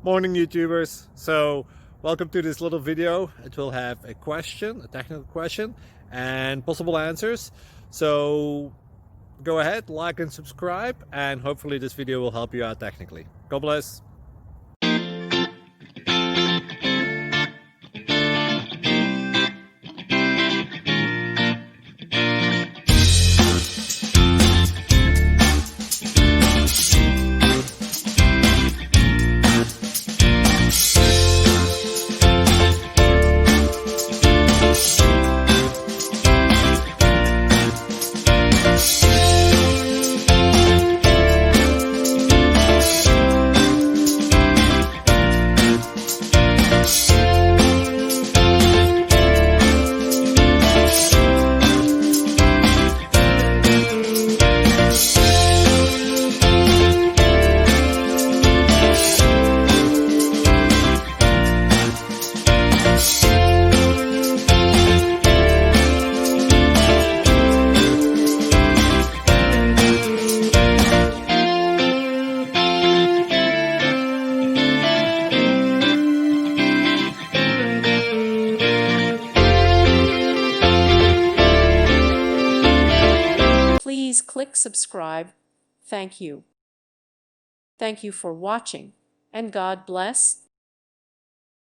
Morning YouTubers. So welcome to this little video. It will have a question, a technical question, and possible answers. So go ahead, like and subscribe, and hopefully this video will help you out technically. God bless. Please click subscribe. Thank you. Thank you for watching, and God bless.